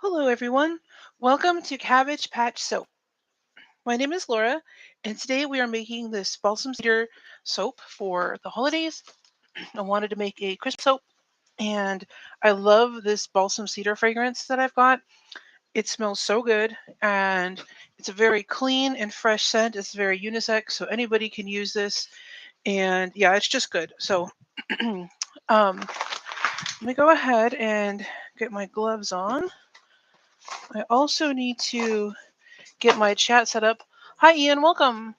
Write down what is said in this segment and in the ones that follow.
Hello, everyone. Welcome to Cabbage Patch Soap. My name is Laura, and today we are making this Balsam Cedar soap for the holidays. I wanted to make a Christmas soap, and I love this Balsam Cedar fragrance that I've got. It smells so good, and it's a very clean and fresh scent. It's very unisex, so anybody can use this. And yeah, it's just good. So let me go ahead and get my gloves on. I also need to get my chat set up. Hi, Ian. Welcome.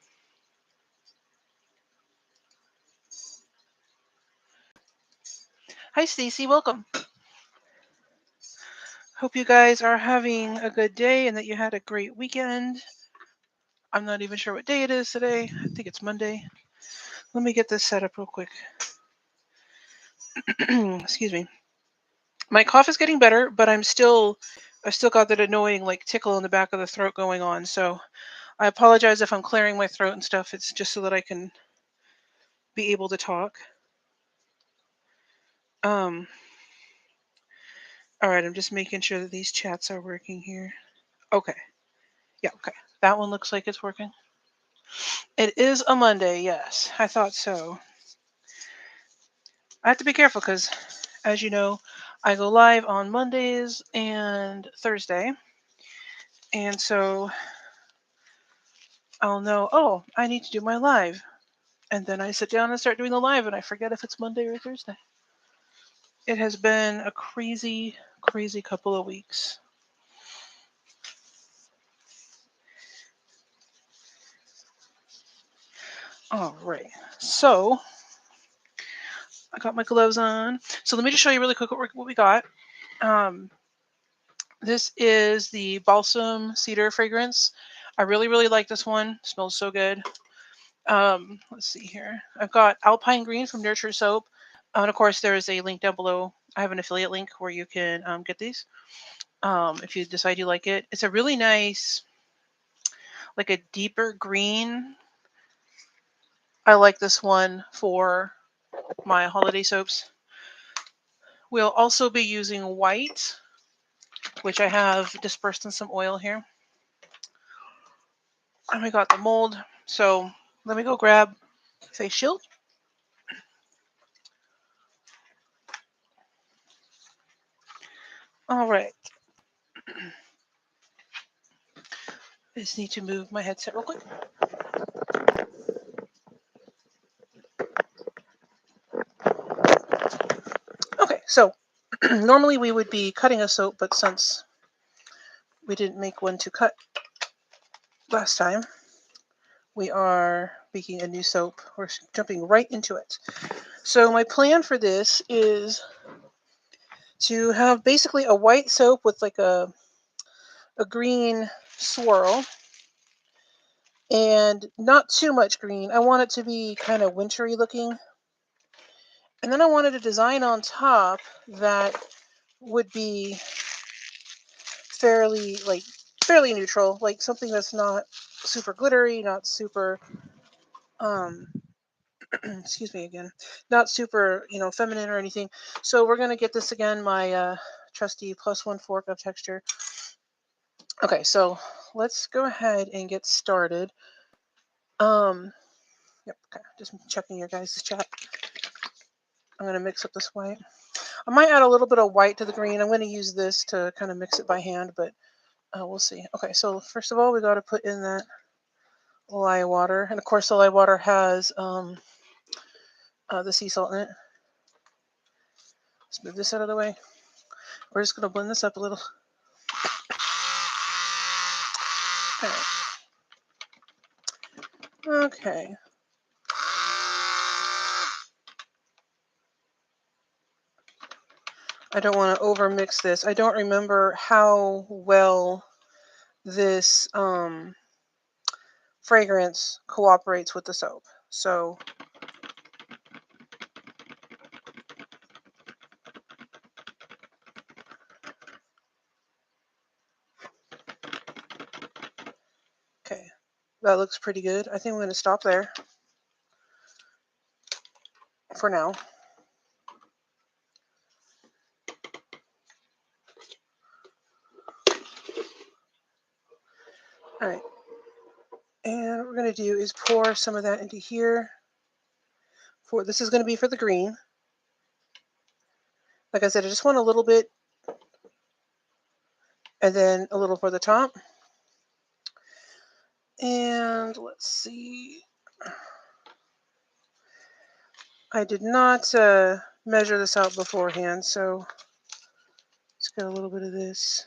Hi, Stacy. Welcome. Hope you guys are having a good day and that you had a great weekend. I'm not even sure what day it is today. I think it's Monday. Let me get this set up real quick. Excuse me. My cough is getting better, but I've still got that annoying like tickle in the back of the throat going on. So I apologize if I'm clearing my throat and stuff. It's just so that I can be able to talk. Um, all right, I'm just making sure that these chats are working here. Okay. Yeah, okay. That one looks like it's working. It is a Monday, yes. I thought so. I have to be careful because, as you know, I go live on Mondays and Thursday. And so I'll know, oh, I need to do my live. And then I sit down and start doing the live and I forget if it's Monday or Thursday. It has been a crazy, crazy couple of weeks. All right. So I got my gloves on. So let me just show you really quick what we got. Um, This is the Balsam Cedar fragrance. I really, really like this one. Smells so good. Let's see here. I've got Alpine Green from Nurture Soap. And of course, there is a link down below. I have an affiliate link where you can get these if you decide you like it. It's a really nice, like a deeper green. I like this one for my holiday soaps. We'll also be using white, which I have dispersed in some oil here. And we got the mold. So let me go grab face shield. All right. I just need to move my headset real quick. Okay, so normally we would be cutting a soap, but since we didn't make one to cut last time, we are making a new soap. We're jumping right into it. So my plan for this is to have basically a white soap with like a green swirl and not too much green. I want it to be kind of wintry looking. And then I wanted a design on top that would be fairly fairly neutral, like something that's not super glittery, not super um excuse me again, not super, feminine or anything. So we're gonna get this again, my trusty +1 fork of texture. Okay, so let's go ahead and get started. Yep, okay, just checking your guys' chat. I'm gonna mix up this white. I might add a little bit of white to the green. I'm gonna use this to kind of mix it by hand, but we'll see. Okay, so first of all, we got to put in that lye water, and of course, the lye water has the sea salt in it. Let's move this out of the way. We're just gonna blend this up a little. Okay. I don't want to over mix this. I don't remember how well this fragrance cooperates with the soap. So okay, that looks pretty good. I think I'm going to stop there for now. All right. And what we're going to do is pour some of that into here. This is going to be for the green. Like I said, I just want a little bit and then a little for the top. And let's see. I did not measure this out beforehand, so let's get a little bit of this.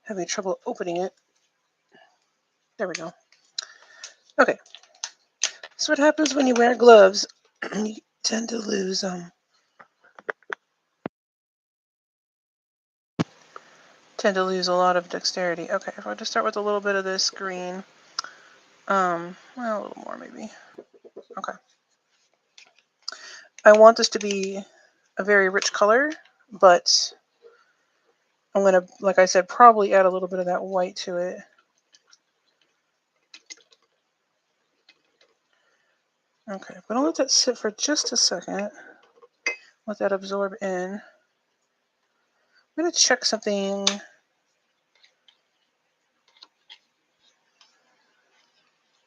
Having trouble opening it. There we go. Okay. So what happens when you wear gloves? You tend to lose a lot of dexterity. Okay, if I just start with a little bit of this green. Well, a little more maybe. Okay. I want this to be a very rich color, but I'm going to, like I said, probably add a little bit of that white to it. Okay, but I'll let that sit for just a second. Let that absorb in. I'm going to check something.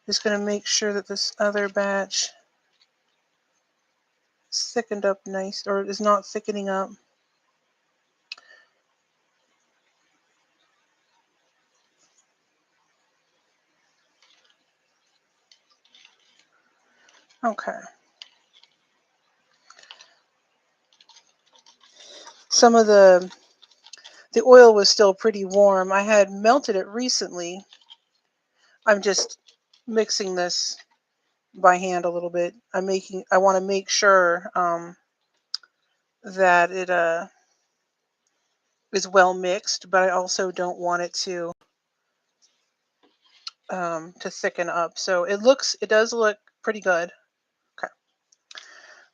Just going to make sure that this other batch is thickened up nice, or is not thickening up. Okay. Some of the oil was still pretty warm. I had melted it recently. I'm just mixing this by hand a little bit. I want to make sure that it is well mixed, but I also don't want it to thicken up. So it does look pretty good. Okay.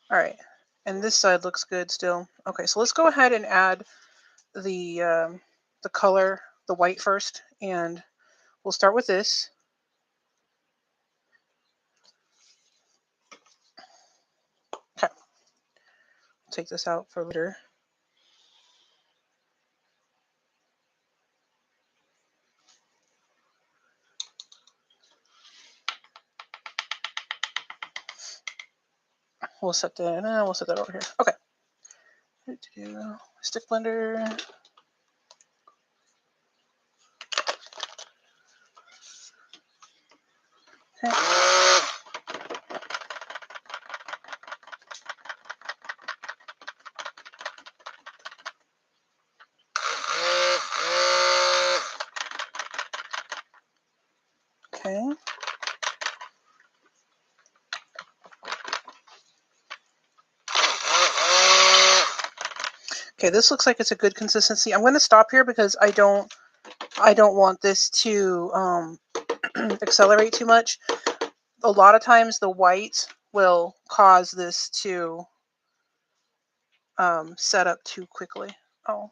All right. And this side looks good still. Okay, so let's go ahead and add the color, the white first, and we'll start with this. Okay. Take this out for later. We'll set that over here. Okay. Stick blender. Okay. Okay. Okay, this looks like it's a good consistency. I'm going to stop here because I don't want this to accelerate too much. A lot of times the white will cause this to set up too quickly. Oh.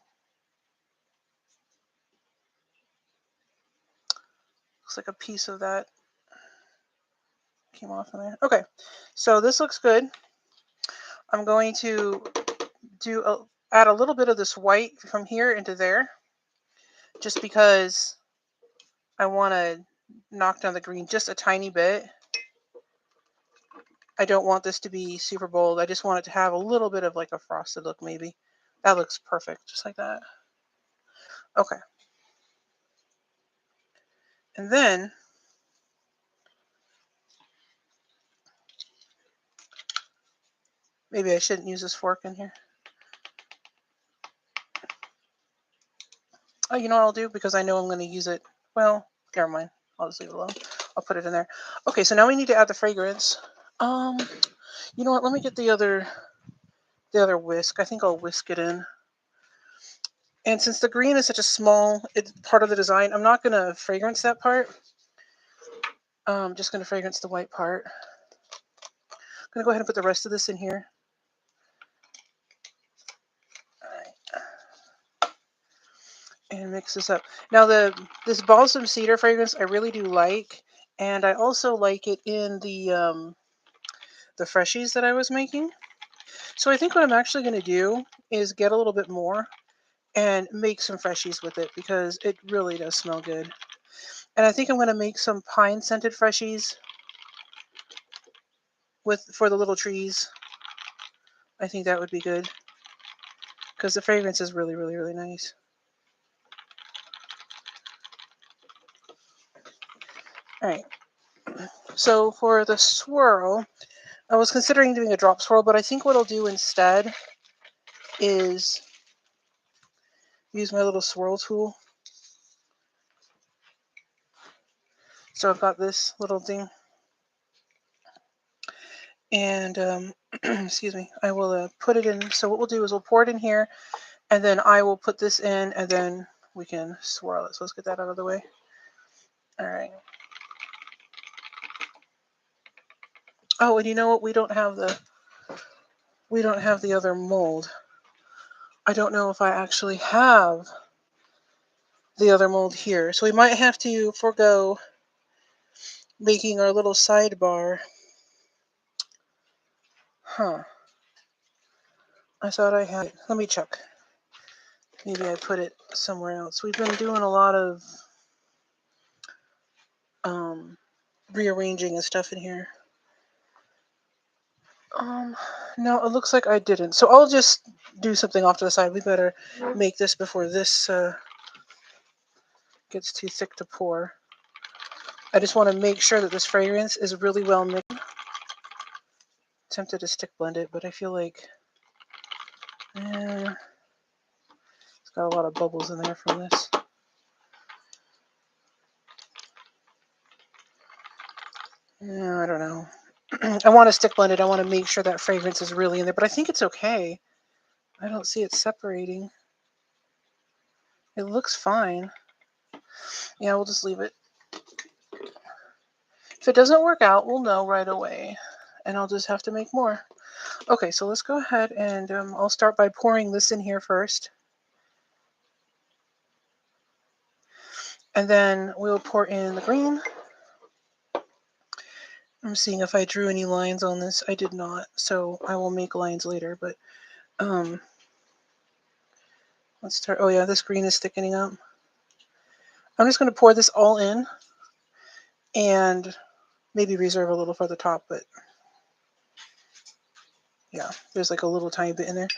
Looks like a piece of that came off in there. Okay, so this looks good. I'm going to add a little bit of this white from here into there, just because I want to knock down the green just a tiny bit. I don't want this to be super bold. I just want it to have a little bit of like a frosted look maybe. That looks perfect, just like that. Okay. And then maybe I shouldn't use this fork in here. Oh, you know what I'll do? Because I know I'm going to use it. Well, never mind. I'll just leave it alone. I'll put it in there. Okay, so now we need to add the fragrance. You know what? Let me get the other whisk. I think I'll whisk it in. And since the green is such a small part of the design, I'm not going to fragrance that part. I'm just going to fragrance the white part. I'm going to go ahead and put the rest of this in here. And mix this up. Now this Balsam Cedar fragrance I really do like, and I also like it in the freshies that I was making. So I think what I'm actually going to do is get a little bit more and make some freshies with it because it really does smell good. And I think I'm going to make some pine scented freshies for the little trees. I think that would be good because the fragrance is really, really, really nice. All right. So for the swirl, I was considering doing a drop swirl, but I think what I'll do instead is use my little swirl tool. So I've got this little thing. And excuse me, I will put it in. So what we'll do is we'll pour it in here, and then I will put this in, and then we can swirl it. So let's get that out of the way. All right. Oh, and you know what? We don't have the other mold. I don't know if I actually have the other mold here, so we might have to forego making our little sidebar. Huh. I thought I had it. Let me check. Maybe I put it somewhere else. We've been doing a lot of rearranging and stuff in here. No, it looks like I didn't. So I'll just do something off to the side. We better make this before this gets too thick to pour. I just want to make sure that this fragrance is really well mixed. Tempted to stick blend it, but I feel like it's got a lot of bubbles in there from this. Yeah, I don't know. I want to stick blend it. I want to make sure that fragrance is really in there, but I think it's okay. I don't see it separating. It looks fine. Yeah, we'll just leave it. If it doesn't work out, we'll know right away, and I'll just have to make more. Okay, so let's go ahead and I'll start by pouring this in here first. And then we'll pour in the green. I'm seeing if I drew any lines on this. I did not, so I will make lines later, but let's start. Oh yeah, this green is thickening up. I'm just going to pour this all in and maybe reserve a little for the top, but yeah, there's like a little tiny bit in there.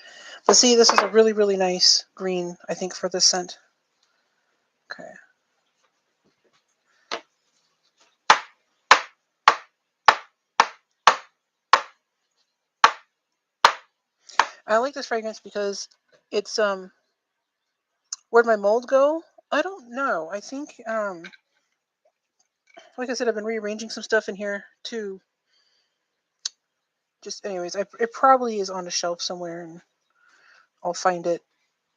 But see, this is a really, really nice green, I think, for this scent. Okay. I like this fragrance because it's where'd my mold go? I don't know. I think like I said, I've been rearranging some stuff in here too. Just anyways, it probably is on a shelf somewhere, and I'll find it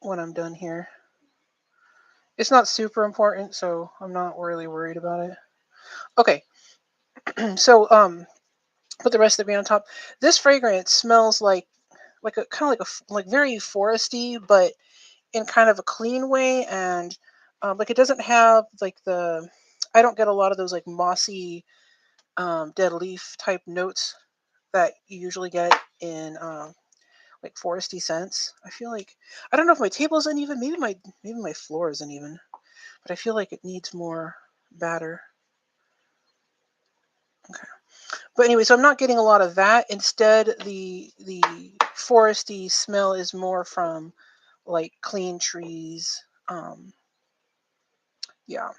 when I'm done here. It's not super important, so I'm not really worried about it. Okay, so put the rest of the green on top. This fragrance smells like a kind of like very foresty, but in kind of a clean way, and like it doesn't have like the. I don't get a lot of those like mossy, dead leaf type notes that you usually get in like foresty scents. I feel like I don't know if my table is uneven. Maybe my floor is uneven, but I feel like it needs more batter. Okay, but anyway, so I'm not getting a lot of that. Instead, the foresty smell is more from like clean trees. Yeah,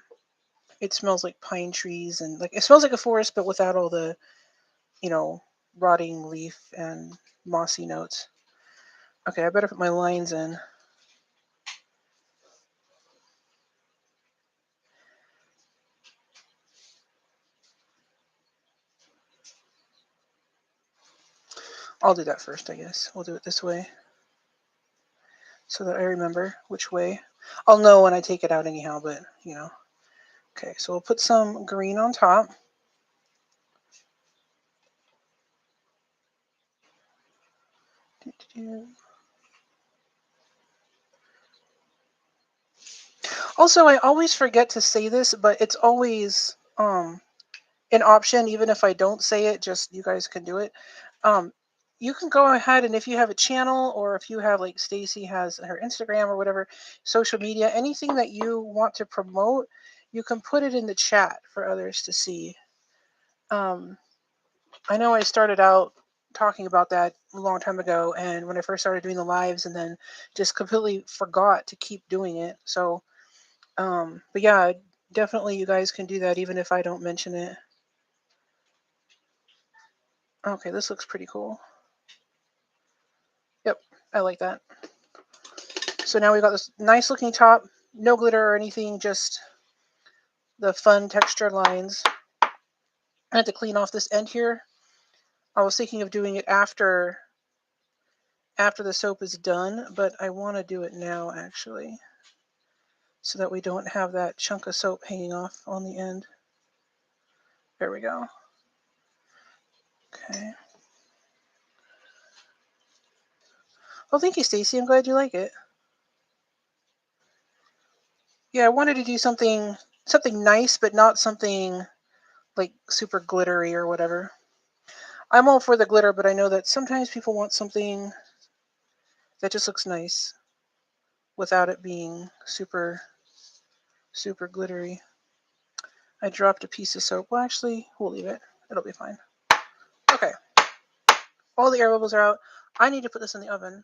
it smells like pine trees and like it smells like a forest, but without all the rotting leaf and mossy notes. Okay, I better put my lines in. I'll do that first, I guess. We'll do it this way so that I remember which way. I'll know when I take it out anyhow, but Okay, so we'll put some green on top. Also, I always forget to say this, but it's always an option, even if I don't say it, just you guys can do it. you can go ahead, and if you have a channel, or if you have, like Stacy has her Instagram or whatever, social media, anything that you want to promote, you can put it in the chat for others to see. I know I started out talking about that a long time ago, and when I first started doing the lives, and then just completely forgot to keep doing it. So, but yeah, definitely you guys can do that even if I don't mention it. Okay, this looks pretty cool. Yep, I like that. So now we got this nice looking top, no glitter or anything, just the fun texture lines. I had to clean off this end here. I was thinking of doing it after the soap is done, but I want to do it now actually, so that we don't have that chunk of soap hanging off on the end. There we go. Okay. Oh, thank you, Stacy. I'm glad you like it. Yeah, I wanted to do something nice, but not something like super glittery or whatever. I'm all for the glitter, but I know that sometimes people want something that just looks nice without it being super glittery. I dropped a piece of soap. Well, actually, we'll leave it. It'll be fine. Okay. All the air bubbles are out. I need to put this in the oven.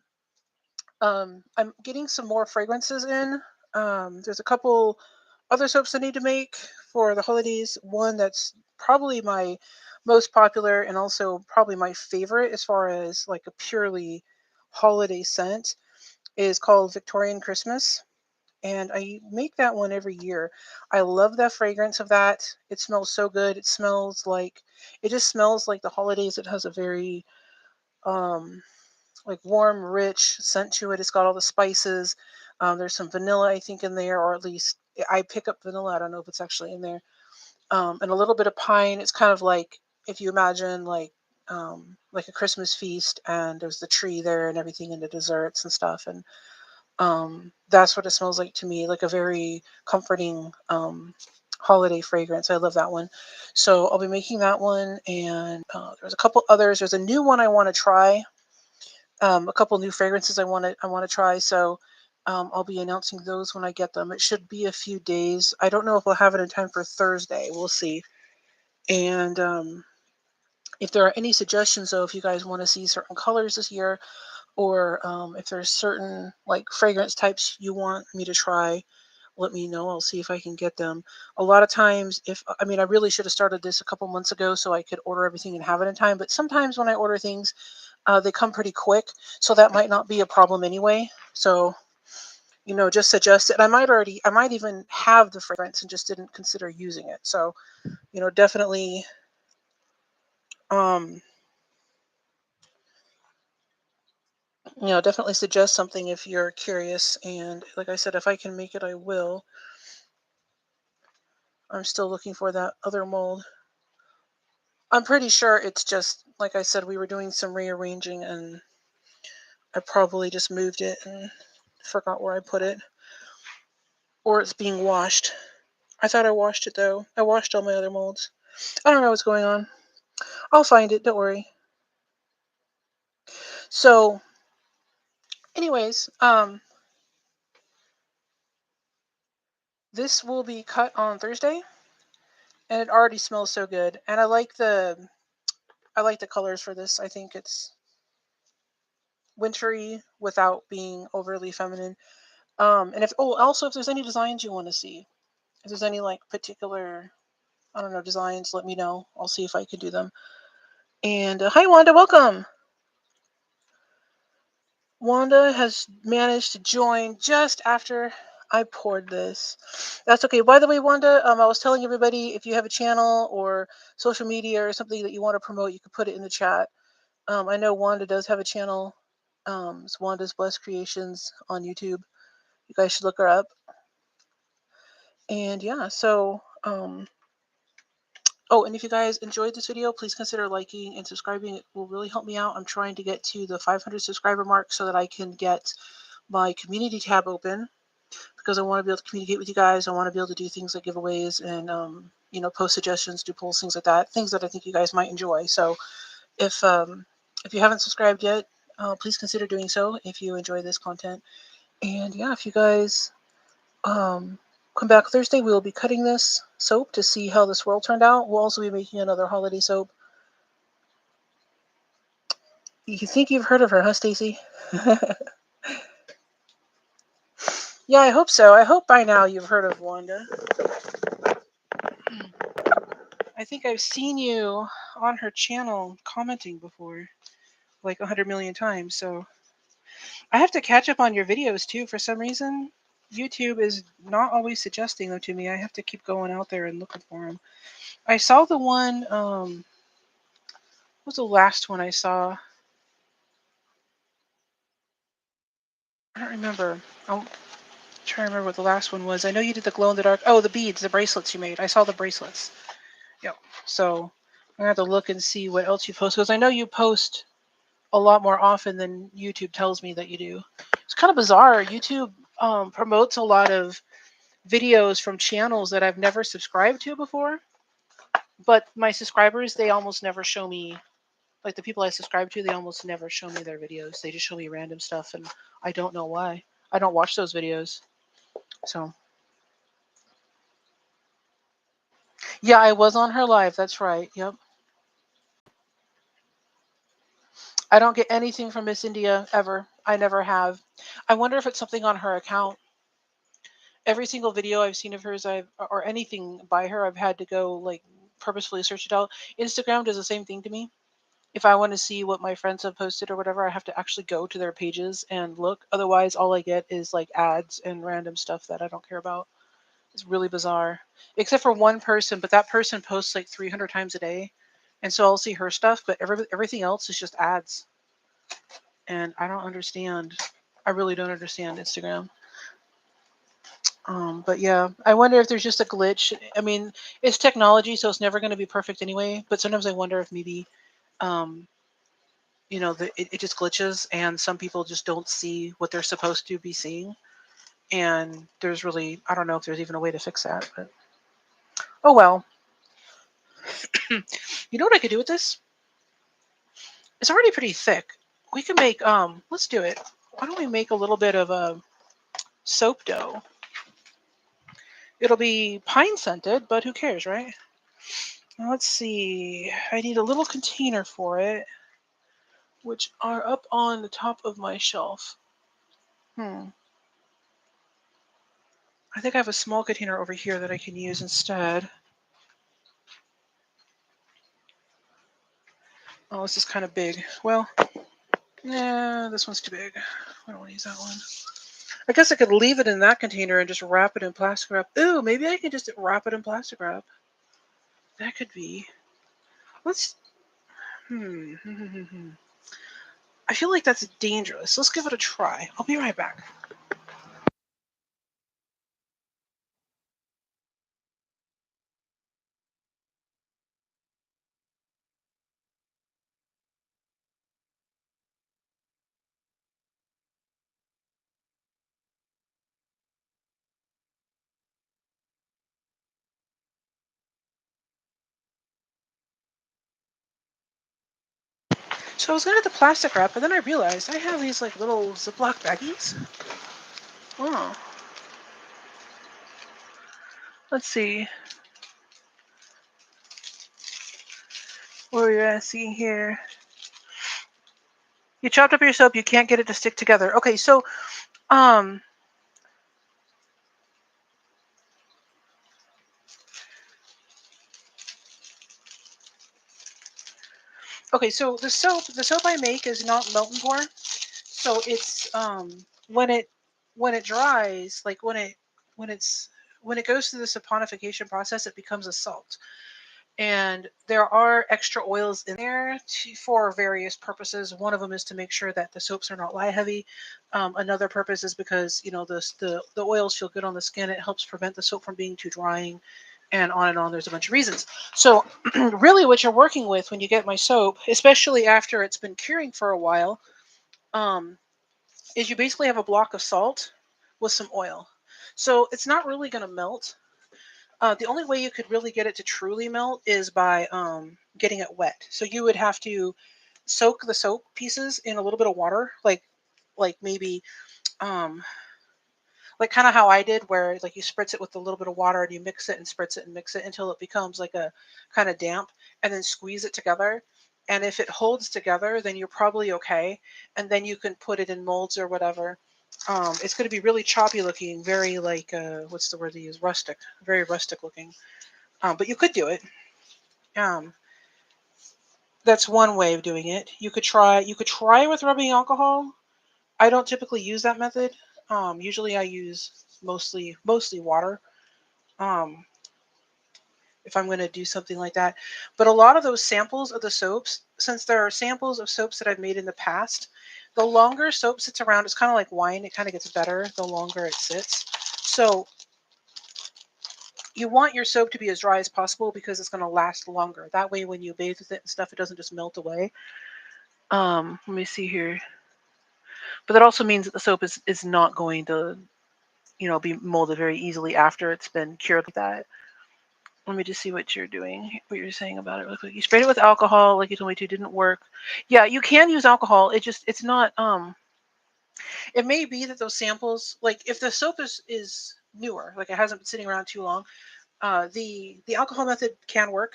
I'm getting some more fragrances in. There's a couple other soaps I need to make for the holidays. One that's probably my most popular, and also probably my favorite as far as like a purely holiday scent, is called Victorian Christmas. And I make that one every year. I love the fragrance of that. It smells so good. It just smells like the holidays. It has a very um like warm, rich scent to it. It's got all the spices. There's some vanilla, I think, in there, or at least I pick up vanilla. I don't know if it's actually in there. And a little bit of pine. It's kind of like if you imagine like a Christmas feast, and there's the tree there and everything, and the desserts and stuff. And that's what it smells like to me, like a very comforting holiday fragrance. I love that one. So I'll be making that one, and there's a couple others. There's a new one I want to try, a couple new fragrances I want to try. So I'll be announcing those when I get them. It should be a few days. I don't know if we'll have it in time for Thursday. We'll see. And if there are any suggestions, though, if you guys want to see certain colors this year, or if there's certain like fragrance types you want me to try, let me know. I'll see if I can get them. A lot of times, I really should have started this a couple months ago so I could order everything and have it in time. But sometimes when I order things, they come pretty quick, so that might not be a problem anyway. So, just suggest it. I might even have the fragrance and just didn't consider using it. So, definitely, um, definitely suggest something if you're curious. And like I said, if I can make it, I will. I'm still looking for that other mold. I'm pretty sure it's just, like I said, we were doing some rearranging, and I probably just moved it and forgot where I put it. Or it's being washed. I thought I washed it though. I washed all my other molds. I don't know what's going on. I'll find it, don't worry. So, anyways, this will be cut on Thursday, and it already smells so good. And I like the colors for this. I think it's wintry without being overly feminine. And also if there's any designs you want to see, if there's any like particular, I don't know, designs, let me know. I'll see if I could do them. And hi, Wanda, welcome. Wanda has managed to join just after I poured this. That's okay. By the way, Wanda, I was telling everybody, if you have a channel or social media or something that you want to promote, you can put it in the chat. I know Wanda does have a channel. It's Wanda's Blessed Creations on YouTube. You guys should look her up. And yeah, so oh, and if you guys enjoyed this video, please consider liking and subscribing. It will really help me out. I'm trying to get to the 500 subscriber mark so that I can get my community tab open, because I want to be able to communicate with you guys. I want to be able to do things like giveaways and post suggestions, do polls, things like that, things that I think you guys might enjoy. So if If you haven't subscribed yet, please consider doing so if you enjoy this content. And yeah, if you guys come back Thursday, we will be cutting this soap to see how the swirl turned out. We'll also be making another holiday soap. You think you've heard of her, huh, Stacy? Yeah, I hope so. I hope by now you've heard of Wanda. I think I've seen you on her channel commenting before, like 100 million times. So I have to catch up on your videos too. For some reason, YouTube is not always suggesting them to me. I have to keep going out there and looking for them. I saw the one. What was the last one I saw? I don't remember. I'll try to remember what the last one was. I know you did the glow in the dark. Oh, the beads, the bracelets you made. I saw the bracelets. Yep. So I'm gonna have to look and see what else you post, because I know you post a lot more often than YouTube tells me that you do. It's kind of bizarre. YouTube promotes a lot of videos from channels that I've never subscribed to before, but my subscribers, they almost never show me, like the people I subscribe to, they almost never show me their videos. They just show me random stuff, and I don't know why. I don't watch those videos. So yeah, I was on her live. That's right. Yep. I don't get anything from Miss India ever. I never have. I wonder if it's something on her account. Every single video I've seen of hers, or anything by her, I've had to go like purposefully search it out. Instagram does the same thing to me. If I want to see what my friends have posted or whatever, I have to actually go to their pages and look. Otherwise, all I get is like ads and random stuff that I don't care about. It's really bizarre. Except for one person, but that person posts like 300 times a day. And so I'll see her stuff, but everything else is just ads. And I don't understand. I really don't understand Instagram. But yeah, I wonder if there's just a glitch. I mean, it's technology, so it's never going to be perfect anyway. But sometimes I wonder if maybe, um, it just glitches, and some people just don't see what they're supposed to be seeing. And there's really, I don't know if there's even a way to fix that. But oh well. You know what I could do with this? It's already pretty thick. We can make. Let's do it. Why don't we make a little bit of a soap dough? It'll be pine scented, but who cares, right? Now let's see. I need a little container for it, which are up on the top of my shelf. I think I have a small container over here that I can use instead. Oh, this is kind of big. Well, yeah, this one's too big. I don't want to use that one. I guess I could leave it in that container and just wrap it in plastic wrap. Ooh, maybe I can just wrap it in plastic wrap. That could be. Let's. Hmm. I feel like that's dangerous. Let's give it a try. I'll be right back. So I was gonna get the plastic wrap, but then I realized I have these like little Ziploc baggies. Oh, let's see. What are we gonna see here? You chopped up your soap. You can't get it to stick together. Okay, so um, so the soap I make is not melt and pour. So it's when it dries, like when it goes through the saponification process, it becomes a salt. And there are extra oils in there for various purposes. One of them is to make sure that the soaps are not lye heavy. Another purpose is because the oils feel good on the skin. It helps prevent the soap from being too drying, and on and on. There's a bunch of reasons. So really, what you're working with when you get my soap, especially after it's been curing for a while, um, is you basically have a block of salt with some oil. So it's not really going to melt. The only way you could really get it to truly melt is by getting it wet. So you would have to soak the soap pieces in a little bit of water, like maybe um like kind of how I did, where like you spritz it with a little bit of water and you mix it and spritz it and mix it until it becomes like a kind of damp, and then squeeze it together. And if it holds together, then you're probably okay. And then you can put it in molds or whatever. It's going to be really choppy looking, very like what's the word they use? Rustic, very rustic looking. But you could do it. Um, that's one way of doing it. You could try with rubbing alcohol. I don't typically use that method. Usually I use mostly water. Um, if I'm going to do something like that. But a lot of those samples of the soaps, since there are samples of soaps that I've made in the past, the longer soap sits around, it's kind of like wine. It kind of gets better the longer it sits. So you want your soap to be as dry as possible because it's going to last longer. That way, when you bathe with it and stuff, it doesn't just melt away. Let me see here. But that also means that the soap is not going to, be molded very easily after it's been cured like that. Let me just see what you're doing, what you're saying about it real quick. You sprayed it with alcohol, like you told me to, didn't work. Yeah, you can use alcohol. It's not. It may be that those samples, like if the soap is newer, like it hasn't been sitting around too long, the alcohol method can work,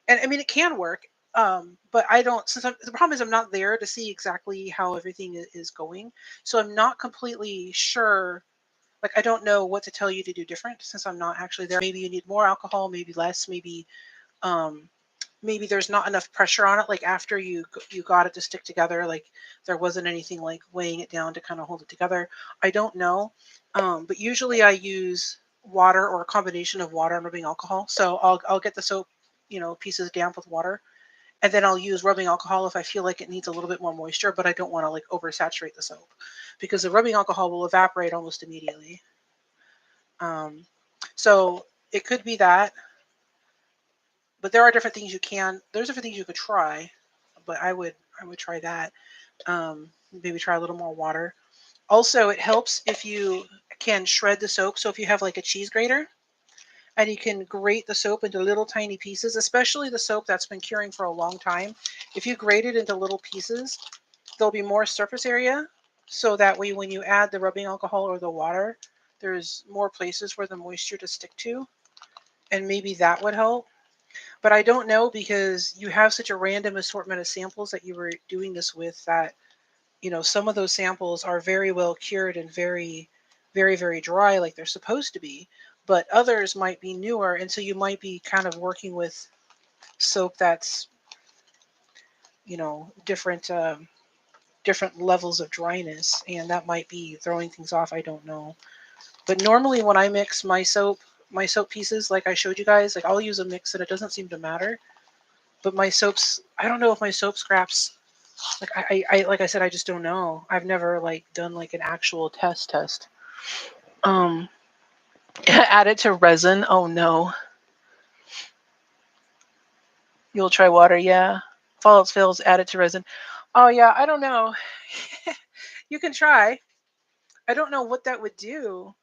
and I mean it can work. But I don't. The problem is I'm not there to see exactly how everything is going, so I'm not completely sure. Like I don't know what to tell you to do different since I'm not actually there. Maybe you need more alcohol, maybe less, um maybe there's not enough pressure on it, like after you got it to stick together, like there wasn't anything like weighing it down to kind of hold it together. I don't know. But usually I use water or a combination of water and rubbing alcohol. So I'll get the soap, pieces damp with water, and then I'll use rubbing alcohol if I feel like it needs a little bit more moisture, but I don't want to like oversaturate the soap because the rubbing alcohol will evaporate almost immediately. um, so it could be that, but there are different things there's different things you could try, but I would try that. Maybe try a little more water. Also, it helps if you can shred the soap. So if you have like a cheese grater and you can grate the soap into little tiny pieces, especially the soap that's been curing for a long time, if you grate it into little pieces, there'll be more surface area. So that way, when you add the rubbing alcohol or the water, there's more places where the moisture to stick to, and maybe that would help. But I don't know because you have such a random assortment of samples that you were doing this with that, some of those samples are very well cured and very, very, very dry like they're supposed to be. But others might be newer. And so you might be kind of working with soap that's, different levels of dryness. And that might be throwing things off. I don't know. But normally when I mix my soap pieces, like I showed you guys, like I'll use a mix and it doesn't seem to matter. But my soaps, I don't know if my soap scraps, like like I said, I just don't know. I've never like done like an actual test. Um, add it to resin. Oh no, you'll try water. Yeah, if all else fails, add it to resin. Oh yeah, I don't know. You can try. I don't know what that would do.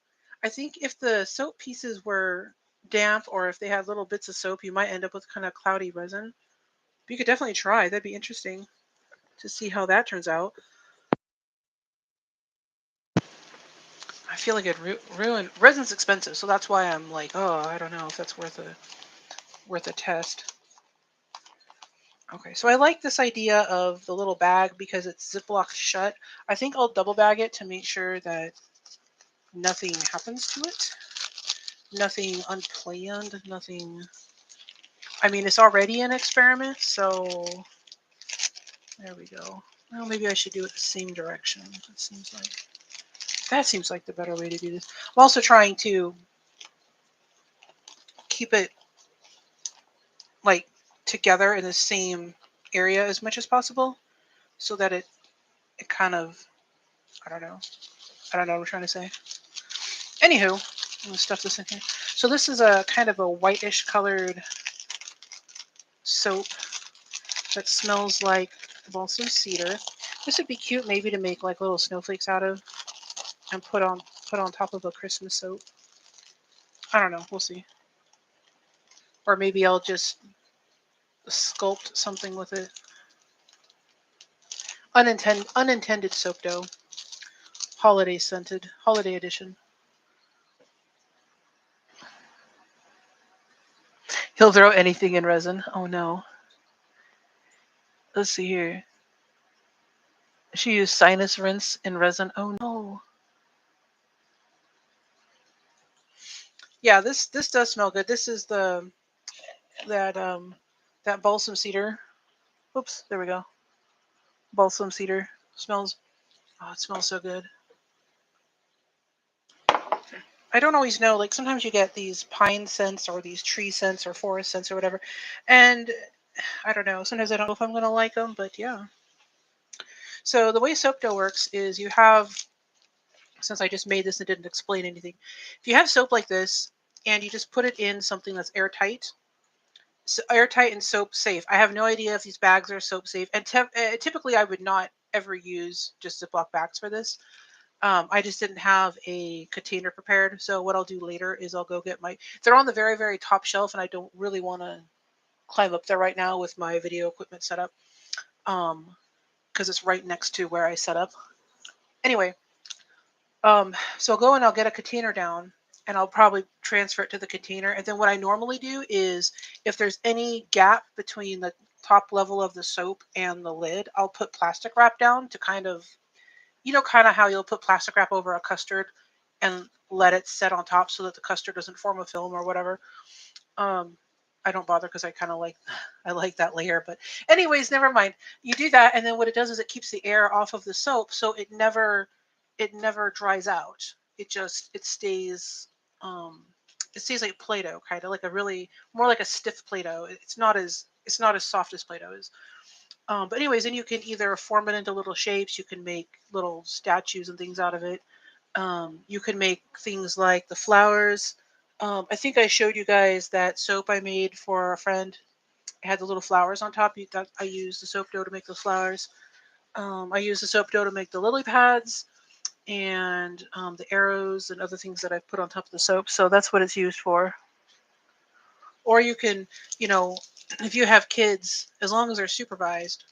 I think if the soap pieces were damp or if they had little bits of soap, you might end up with kind of cloudy resin. But you could definitely try. That'd be interesting to see how that turns out. I feel like it ruin resin's expensive, so that's why I'm like, oh, I don't know if that's worth a test. Okay, so I like this idea of the little bag because it's ziplocked shut. I think I'll double bag it to make sure that nothing happens to it. Nothing unplanned, nothing. I mean, it's already an experiment, so there we go. Well, maybe I should do it the same direction. That seems like the better way to do this. I'm also trying to keep it like together in the same area as much as possible so that it kind of, I don't know. I don't know what I'm trying to say. Anywho, I'm gonna stuff this in here. So this is a kind of a whitish colored soap that smells like balsam cedar. This would be cute maybe to make like little snowflakes out of and put on top of a Christmas soap. I don't know, we'll see. Or maybe I'll just sculpt something with it. unintended soap dough. Holiday scented. Holiday edition. He'll throw anything in resin. Oh no. Let's see here. She used sinus rinse in resin. Oh no. Yeah, this does smell good. This is that that balsam cedar. Oops, there we go. Balsam cedar smells. Oh, it smells so good. I don't always know. Like sometimes you get these pine scents or these tree scents or forest scents or whatever, and I don't know. Sometimes I don't know if I'm gonna like them, but yeah. So the way soap dough works is you have, since I just made this and didn't explain anything, if you have soap like this and you just put it in something that's airtight, so airtight and soap safe. I have no idea if these bags are soap safe, and typically I would not ever use just Ziploc bags for this. I just didn't have a container prepared. So what I'll do later is I'll go get my. They're on the very very top shelf, and I don't really want to climb up there right now with my video equipment set up, because it's right next to where I set up. Anyway, so I'll go and I'll get a container down, and I'll probably transfer it to the container. And then what I normally do is, if there's any gap between the top level of the soap and the lid, I'll put plastic wrap down to kind of, kind of how you'll put plastic wrap over a custard and let it set on top so that the custard doesn't form a film or whatever. Um, I don't bother because I kind of like I like that layer. But anyways, never mind. You do that, and then what it does is it keeps the air off of the soap, so it never dries out. Um, it stays like Play-Doh, kind of like a really more like a stiff Play-Doh. It's not as soft as Play-Doh is. But anyways, then you can either form it into little shapes. You can make little statues and things out of it. You can make things like the flowers. I think I showed you guys that soap I made for a friend. It had the little flowers on top. I used the soap dough to make the flowers. I used the soap dough to make the lily pads and the arrows and other things that I've put on top of the soap. So that's what it's used for. Or you can, you know, if you have kids, as long as they're supervised,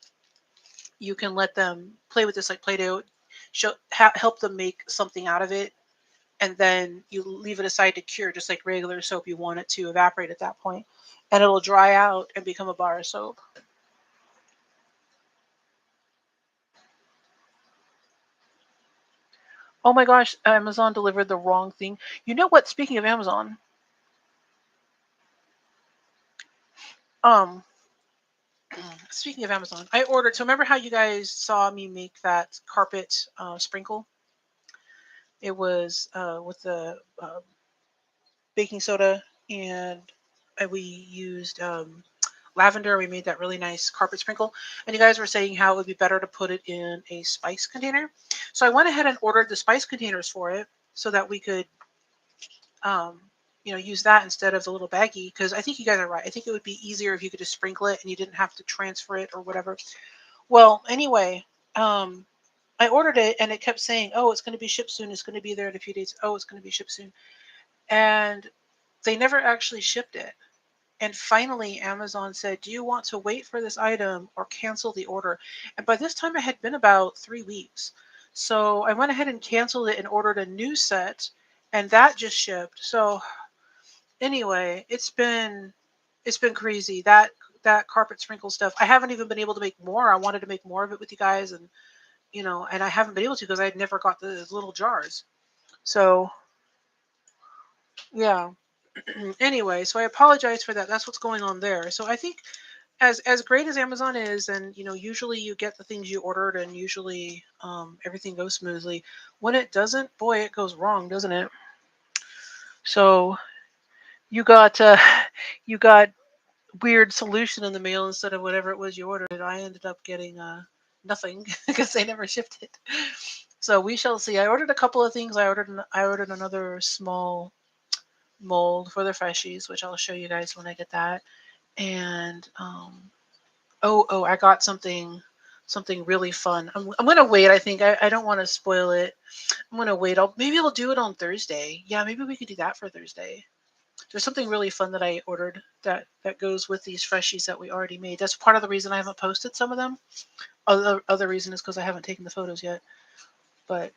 you can let them play with this like Play-Doh, help them make something out of it, and then you leave it aside to cure, just like regular soap. You want it to evaporate at that point, and it'll dry out and become a bar of soap. Oh my gosh, Amazon delivered the wrong thing. You know what? Speaking of Amazon, um, speaking of Amazon, I ordered. So remember how you guys saw me make that carpet sprinkle? It was with the baking soda, and we used lavender. We made that really nice carpet sprinkle. And you guys were saying how it would be better to put it in a spice container. So I went ahead and ordered the spice containers for it so that we could, um, use that instead of the little baggie. Because I think you guys are right. I think it would be easier if you could just sprinkle it and you didn't have to transfer it or whatever. Well, anyway, I ordered it and it kept saying, "Oh, it's going to be shipped soon. It's going to be there in a few days. Oh, it's going to be shipped soon." And they never actually shipped it. And finally, Amazon said, "Do you want to wait for this item or cancel the order?" And by this time, it had been about 3 weeks. So I went ahead and canceled it and ordered a new set, and that just shipped. So anyway, it's been crazy. That carpet sprinkle stuff. I haven't even been able to make more. I wanted to make more of it with you guys, and and I haven't been able to because I had never got the little jars. So yeah. Anyway, so I apologize for that. That's what's going on there. So I think as great as Amazon is, and usually you get the things you ordered, and usually everything goes smoothly. When it doesn't, boy, it goes wrong, doesn't it? So you got you got weird solution in the mail instead of whatever it was you ordered. And I ended up getting nothing because they never shipped it. So we shall see. I ordered a couple of things. I ordered another small mold for the freshies, which I'll show you guys when I get that. And oh, I got something really fun. I'm gonna wait. I think I don't want to spoil it. I'm gonna wait. Maybe I'll do it on Thursday. Yeah, maybe we could do that for Thursday. There's something really fun that I ordered that goes with these freshies that we already made. That's part of the reason I haven't posted some of them. Other reason is because I haven't taken the photos yet. But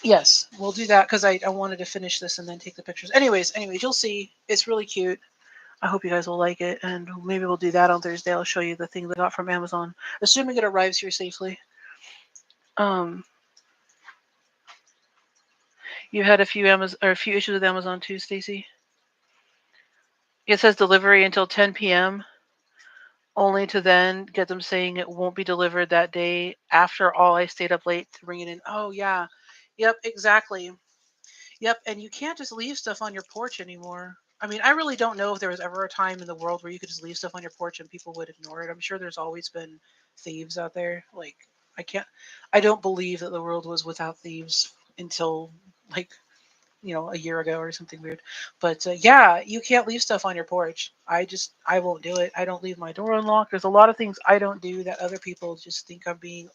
yes, we'll do that because I wanted to finish this and then take the pictures. Anyways, you'll see. It's really cute. I hope you guys will like it, and maybe we'll do that on Thursday. I'll show you the thing that I got from Amazon, assuming it arrives here safely. Um, you had a few issues with Amazon too, Stacy. It says delivery until 10 p.m. only to then get them saying it won't be delivered that day. After all, I stayed up late to bring it in. Oh yeah, yep, exactly. Yep, and you can't just leave stuff on your porch anymore. I mean, I really don't know if there was ever a time in the world where you could just leave stuff on your porch and people would ignore it. I'm sure there's always been thieves out there. Like, I can't, I don't believe that the world was without thieves until like, a year ago or something weird. But yeah, you can't leave stuff on your porch. I won't do it. I don't leave my door unlocked. There's a lot of things I don't do that other people just think I'm being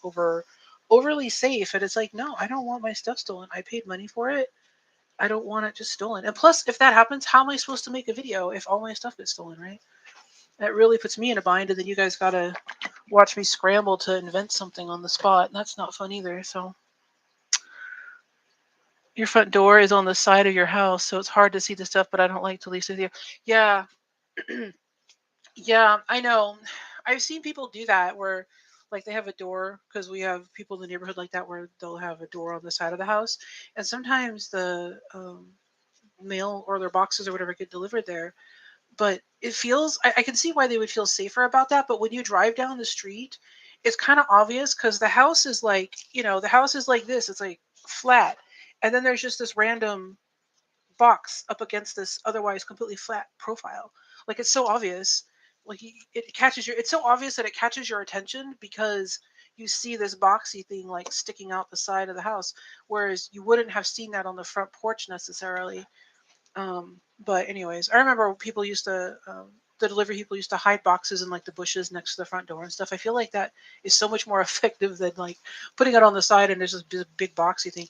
overly safe. And it's like, no, I don't want my stuff stolen. I paid money for it. I don't want it just stolen. And plus, if that happens, how am I supposed to make a video if all my stuff gets stolen, right? That really puts me in a bind, and then you guys gotta watch me scramble to invent something on the spot. And that's not fun either. So your front door is on the side of your house, so it's hard to see the stuff. But I don't like to leave stuff here. Yeah, yeah, I know. I've seen people do that where, like, they have a door because we have people in the neighborhood like that where they'll have a door on the side of the house, and sometimes the mail or their boxes or whatever get delivered there. But it feels, I can see why they would feel safer about that. But when you drive down the street, it's kind of obvious because the house is like, the house is like this. It's like flat. And then there's just this random box up against this otherwise completely flat profile. Like it's so obvious. Like it's so obvious that it catches your attention because you see this boxy thing like sticking out the side of the house. Whereas you wouldn't have seen that on the front porch necessarily. But anyways, I remember people used to the delivery people used to hide boxes in like the bushes next to the front door and stuff. I feel like that is so much more effective than like putting it on the side and there's this big boxy thing.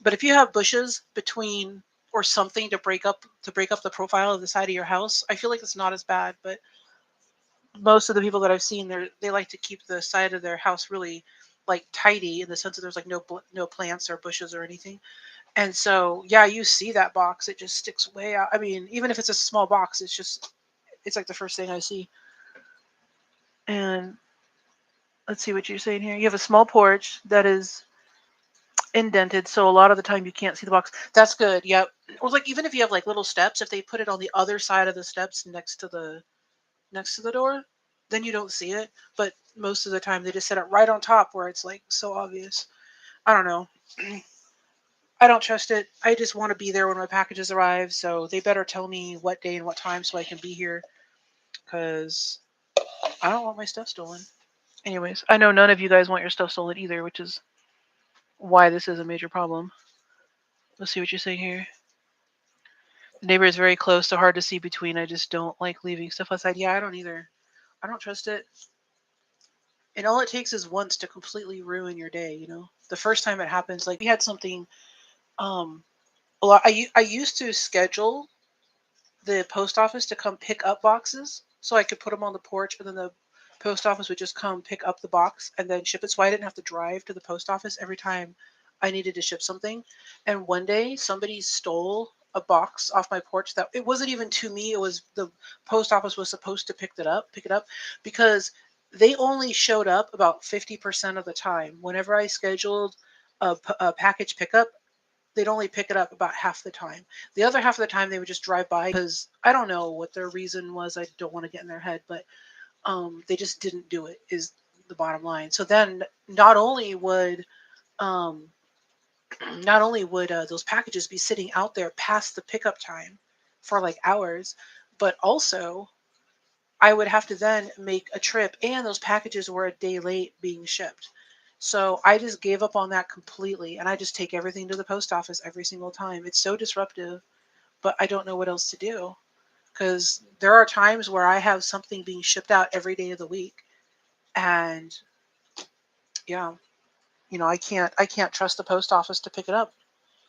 But if you have bushes between or something to break up the profile of the side of your house, I feel like it's not as bad. But most of the people that I've seen, they like to keep the side of their house really like tidy in the sense that there's like no plants or bushes or anything. And so, yeah, you see that box, it just sticks way out. I mean, even if it's a small box, it's like the first thing I see. And let's see what you're saying here. You have a small porch that is indented, so a lot of the time you can't see the box. That's good. Yep. Or like even if you have like little steps, if they put it on the other side of the steps next to the door, then you don't see it. But most of the time they just set it right on top where it's like so obvious. I don't know. I don't trust it. I just want to be there when my packages arrive, so they better tell me what day and what time so I can be here because I don't want my stuff stolen. Anyways, I know none of you guys want your stuff stolen either, which is why this is a major problem. Let's see what you're saying here. The neighbor is very close, so hard to see between. I just don't like leaving stuff outside. Yeah, I don't either. I don't trust it. And all it takes is once to completely ruin your day. The first time it happens, like we had something, um, a lot. I used to schedule the post office to come pick up boxes so I could put them on the porch and then the post office would just come pick up the box and then ship it so I didn't have to drive to the post office every time I needed to ship something. And one day somebody stole a box off my porch that it wasn't even to me, it was the post office was supposed to pick it up because they only showed up about 50% of the time. Whenever I scheduled a package pickup, they'd only pick it up about half the time. The other half of the time they would just drive by because I don't know what their reason was. I don't want to get in their head, but they just didn't do it is the bottom line. So then um, not only would those packages be sitting out there past the pickup time for like hours, but also I would have to then make a trip and those packages were a day late being shipped. So I just gave up on that completely and I just take everything to the post office every single time. It's so disruptive, but I don't know what else to do because there are times where I have something being shipped out every day of the week and yeah, I can't trust the post office to pick it up.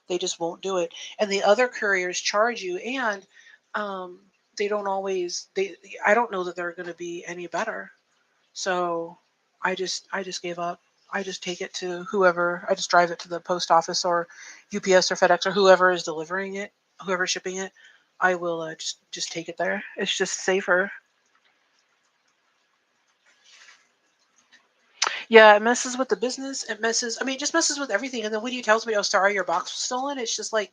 They just won't do it. And the other couriers charge you and um they don't always they I don't know that they're going to be any better. So I just gave up. I just take it to whoever. I just drive it to the post office or UPS or FedEx or whoever is delivering it, whoever's shipping it. I will just take it there. It's just safer. Yeah, it messes with the business. It messes. I mean, it just messes with everything. And then when you tell somebody, "Oh, sorry, your box was stolen," it's just like,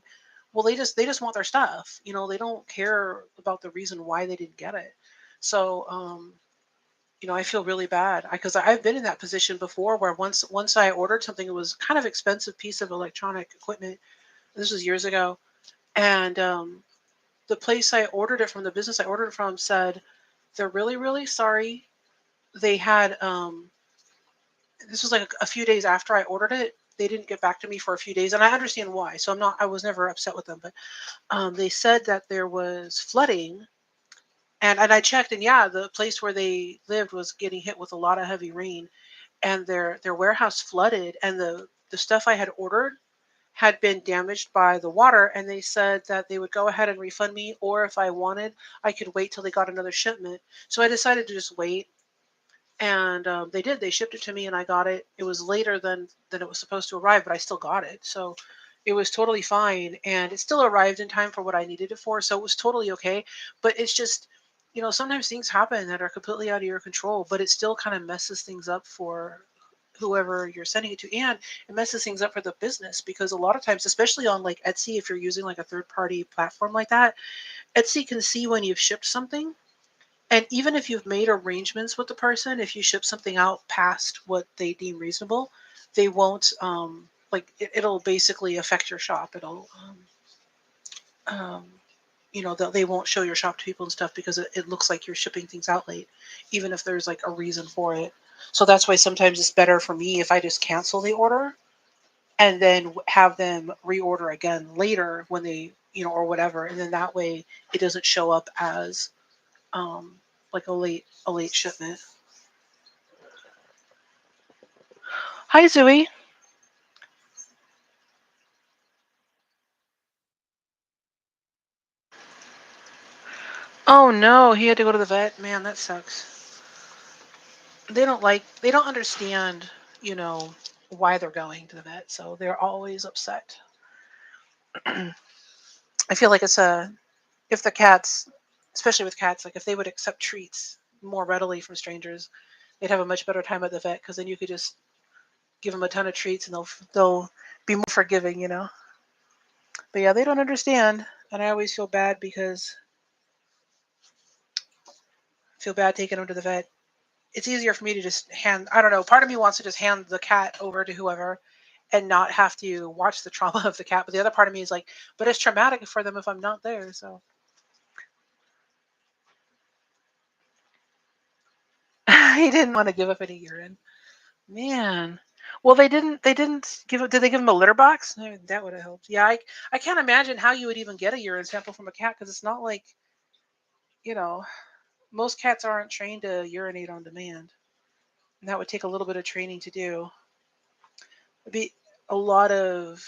well, they just want their stuff. They don't care about the reason why they didn't get it. So, I feel really bad because I've been in that position before where once I ordered something, it was kind of expensive piece of electronic equipment. This was years ago, and the place I ordered it from, the business I ordered it from, said they're really really sorry. They had this was like a few days after I ordered it. They didn't get back to me for a few days, and I understand why. So I was never upset with them, but they said that there was flooding, and I checked, and yeah, the place where they lived was getting hit with a lot of heavy rain, and their warehouse flooded, and the stuff I had ordered had been damaged by the water, and they said that they would go ahead and refund me, or if I wanted, I could wait till they got another shipment. So I decided to just wait, and they did. They shipped it to me, and I got it. It was later than it was supposed to arrive, but I still got it. So it was totally fine, and it still arrived in time for what I needed it for. So it was totally okay. But it's just, sometimes things happen that are completely out of your control, but it still kind of messes things up for whoever you're sending it to, and it messes things up for the business because a lot of times, especially on like Etsy, if you're using like a third party platform like that, Etsy can see when you've shipped something, and even if you've made arrangements with the person, if you ship something out past what they deem reasonable, they won't like it'll basically affect your shop. It'll um, they won't show your shop to people and stuff because it looks like you're shipping things out late, even if there's like a reason for it. So that's why sometimes it's better for me if I just cancel the order and then have them reorder again later when they, or whatever, and then that way it doesn't show up as um, like a late shipment. Hi, Zoe. Oh no, he had to go to the vet. Man, that sucks. They don't understand, you know, why they're going to the vet, so they're always upset. I feel like if the cats, especially with cats, like if they would accept treats more readily from strangers, they'd have a much better time at the vet because then you could just give them a ton of treats and they'll be more forgiving. But yeah, they don't understand, and I always feel bad taking them to the vet. It's easier for me to just hand. I don't know. Part of me wants to just hand the cat over to whoever and not have to watch the trauma of the cat. But the other part of me is like, but it's traumatic for them if I'm not there. So he didn't want to give up any urine. Man. Well, they didn't give. Did they give him a litter box? Maybe that would have helped. Yeah, I can't imagine how you would even get a urine sample from a cat because it's not like, you know, most cats aren't trained to urinate on demand. And that would take a little bit of training to do. It'd be a lot of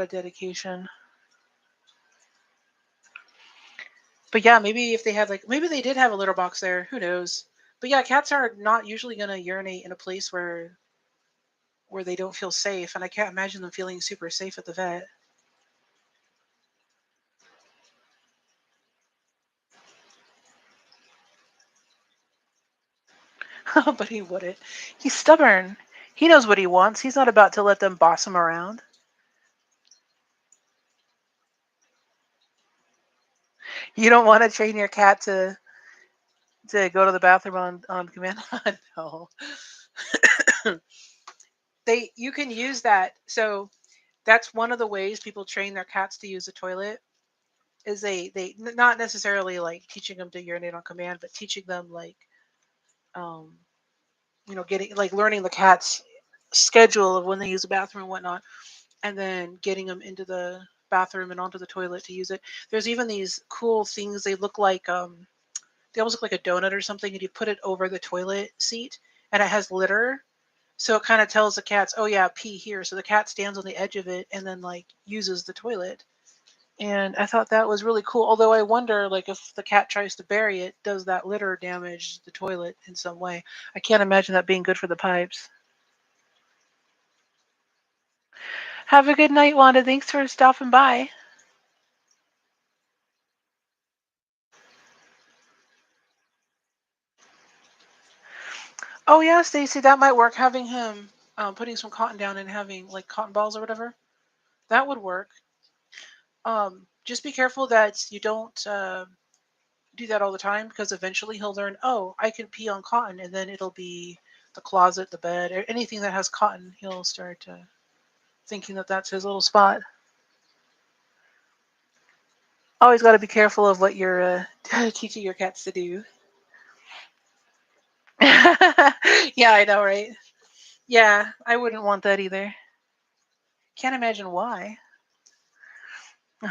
dedication. But yeah, maybe if they had like maybe they did have a litter box there. Who knows? But yeah, cats are not usually gonna urinate in a place where they don't feel safe, and I can't imagine them feeling super safe at the vet. But he wouldn't. He's stubborn. He knows what he wants. He's not about to let them boss him around. You don't want to train your cat to go to the bathroom on command. No. You can use that. So that's one of the ways people train their cats to use the toilet is not necessarily like teaching them to urinate on command, but teaching them like um getting like learning the cat's schedule of when they use the bathroom and whatnot, and then getting them into the bathroom and onto the toilet to use it. There's even these cool things. They almost look like a donut or something, and you put it over the toilet seat, and it has litter. So it kind of tells the cats, oh yeah, pee here. So the cat stands on the edge of it and then like uses the toilet. And I thought that was really cool. Although I wonder, like, if the cat tries to bury it, does that litter damage the toilet in some way? I can't imagine that being good for the pipes. Have a good night, Wanda. Thanks for stopping by. Oh yeah, Stacy, that might work. Having him putting some cotton down and having like cotton balls or whatever, that would work. Just be careful that you don't do that all the time because eventually he'll learn. Oh, I can pee on cotton, and then it'll be the closet, the bed, or anything that has cotton. He'll start thinking that that's his little spot. Always got to be careful of what you're teaching your cats to do. Yeah, I know, right? Yeah, I wouldn't want that either. Can't imagine why.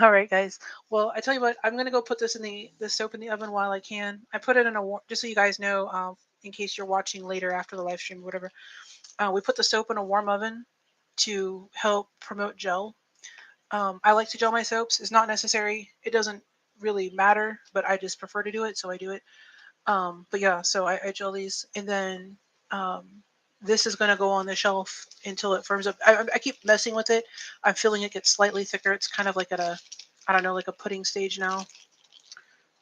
All right, guys. Well, I tell you what, I'm gonna go put this in the soap in the oven while I can. I put it in just so you guys know, in case you're watching later after the live stream or whatever. We put the soap in a warm oven to help promote gel. I like to gel my soaps. It's not necessary. It doesn't really matter, but I just prefer to do it, so I do it. But yeah, so I gel these, and then this is going to go on the shelf until it firms up. I keep messing with it. I'm feeling it get slightly thicker. It's kind of like at a, I don't know, like a pudding stage now.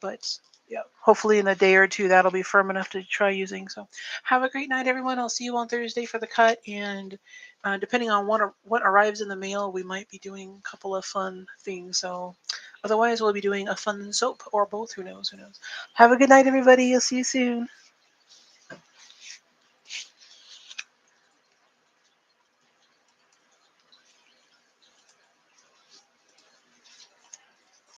But yeah, hopefully in a day or two that'll be firm enough to try using. So have a great night, everyone. I'll see you on Thursday for the cut, and depending on what arrives in the mail, we might be doing a couple of fun things. So otherwise, we'll be doing a fun soap or both. Who knows? Who knows? Have a good night, everybody. I'll see you soon.